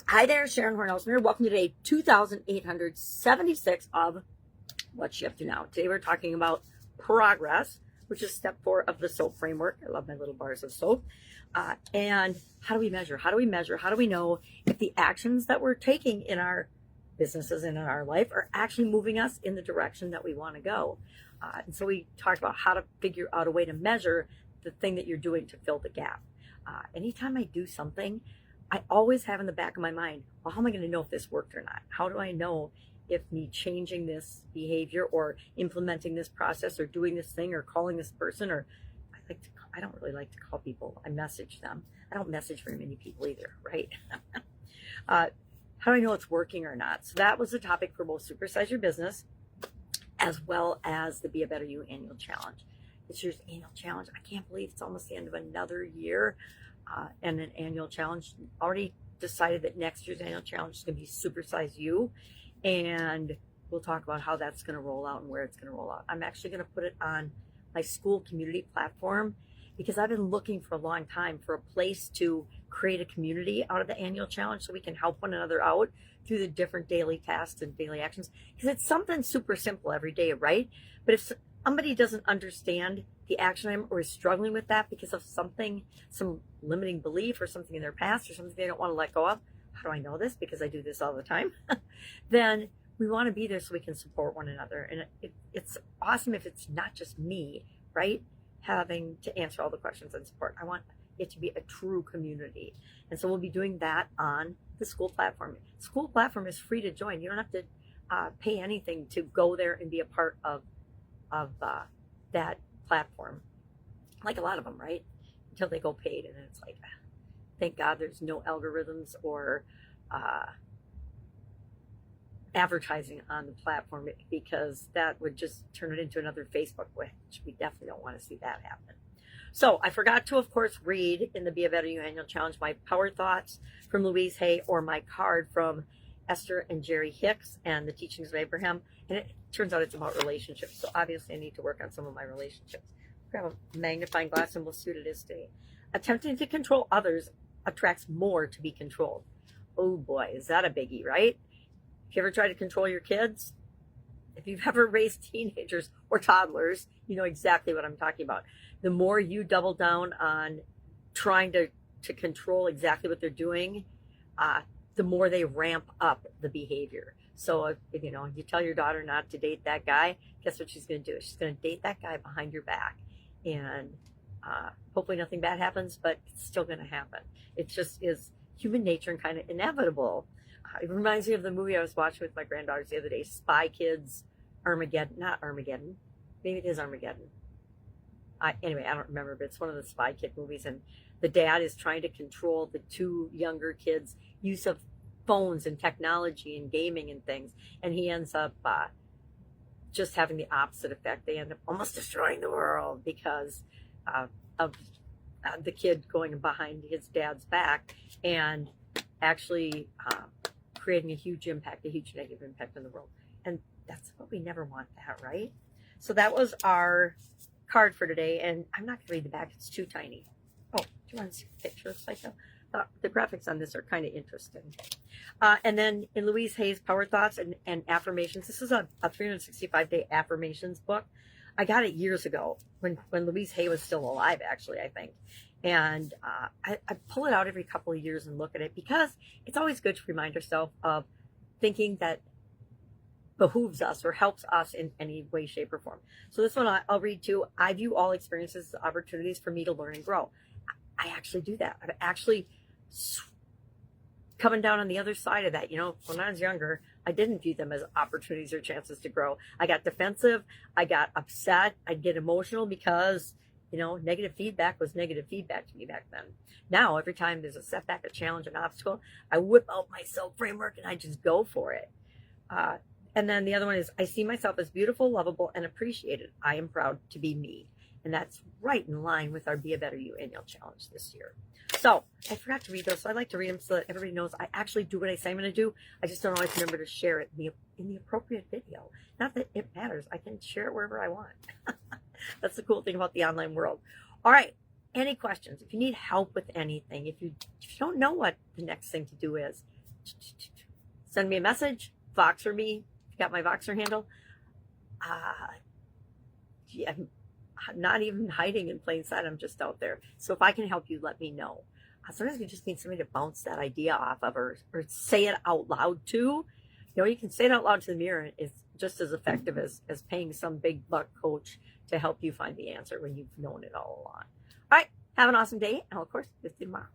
Hi there, Sharon Horne-Ellstrom here. Welcome to day 2876 of What You Up To Now. Today we're talking about progress, which is step 4 of the SOAP framework. I love my little bars of soap. And how do we measure? How do we measure? How do we know if the actions that we're taking in our businesses and in our life are actually moving us in the direction that we want to go? And so we talk about how to figure out a way to measure the thing that you're doing to fill the gap. Anytime I do something, I always have in the back of my mind, well, how am I going to know if this worked or not? How do I know if me changing this behavior or implementing this process or doing this thing or calling this person, or I don't really like to call people. I message them. I don't message very many people either, right? How do I know it's working or not? So that was the topic for both Supersize Your Business as well as the Be a Better You Annual Challenge. This year's annual challenge, I can't believe it's almost the end of another year. And an annual challenge. Already decided that next year's annual challenge is going to be Supersize You, and we'll talk about how that's going to roll out and where it's going to roll out. I'm actually going to put it on my Skool community platform because I've been looking for a long time for a place to create a community out of the annual challenge so we can help one another out through the different daily tasks and daily actions, because it's something super simple every day, right? But if somebody doesn't understand the action item or is struggling with that because of something, some limiting belief or something in their past or something they don't want to let go of, how do I know this? Because I do this all the time. Then we want to be there so we can support one another. And it's awesome if it's not just me, right, having to answer all the questions and support. I want it to be a true community. And so we'll be doing that on the Skool platform. Skool platform is free to join. You don't have to pay anything to go there and be a part of that platform, like a lot of them, right? Until they go paid, and then it's like, thank God there's no algorithms or advertising on the platform, because that would just turn it into another Facebook, which we definitely don't want to see that happen. So I forgot to, of course, read in the Be a Better You Annual Challenge my power thoughts from Louise Hay or my card from Esther and Jerry Hicks and the Teachings of Abraham. And it turns out it's about relationships. So obviously I need to work on some of my relationships. Grab a magnifying glass and we'll see what it is today. Attempting to control others attracts more to be controlled. Oh boy, is that a biggie, right? If you ever try to control your kids, if you've ever raised teenagers or toddlers, you know exactly what I'm talking about. The more you double down on trying to control exactly what they're doing, the more they ramp up the behavior. So if you tell your daughter not to date that guy, guess what she's going to do? She's going to date that guy behind your back. And hopefully nothing bad happens, but it's still going to happen. It just is human nature and kind of inevitable. It reminds me of the movie I was watching with my granddaughters the other day, Spy Kids Armageddon. Not Armageddon. Maybe it is Armageddon. Anyway, I don't remember, but it's one of the Spy Kid movies. And the dad is trying to control the two younger kids' use of phones and technology and gaming and things. And he ends up just having the opposite effect. They end up almost destroying the world because of the kid going behind his dad's back and actually creating a huge impact, a huge negative impact on the world. And that's what we never want, that, right? So that was our card for today. And I'm not going to read the back. It's too tiny. Oh, do you want to see the picture? It's like the graphics on this are kind of interesting. And then in Louise Hay's Power Thoughts and Affirmations, this is a 365-day affirmations book. I got it years ago when Louise Hay was still alive, actually, I think. And I pull it out every couple of years and look at it because it's always good to remind ourselves of thinking that behooves us or helps us in any way, shape, or form. So this one I'll read too. I view all experiences as opportunities for me to learn and grow. I actually do that. I've actually coming down on the other side of that. When I was younger, I didn't view them as opportunities or chances to grow. I got defensive. I got upset. I'd get emotional because, negative feedback was negative feedback to me back then. Now, every time there's a setback, a challenge, an obstacle, I whip out my SOAP framework and I just go for it. And then the other one is, I see myself as beautiful, lovable, and appreciated. I am proud to be me. And that's right in line with our Be a Better You Annual Challenge this year. So I forgot to read those, so I like to read them so that everybody knows I actually do what I say I'm going to do. I just don't always remember to share it in the appropriate video. Not that it matters. I can share it wherever I want. That's the cool thing about the online world. All right. Any questions? If you need help with anything, if you don't know what the next thing to do is, send me a message, Voxer me. You got my Voxer handle. Yeah, I'm not even hiding in plain sight. I'm just out there. So if I can help you, let me know. Sometimes we just need somebody to bounce that idea off of, or say it out loud to. You know, you can say it out loud to the mirror. It's just as effective as paying some big buck coach to help you find the answer when you've known it all along. All right. Have an awesome day. And I'll, of course, see you tomorrow.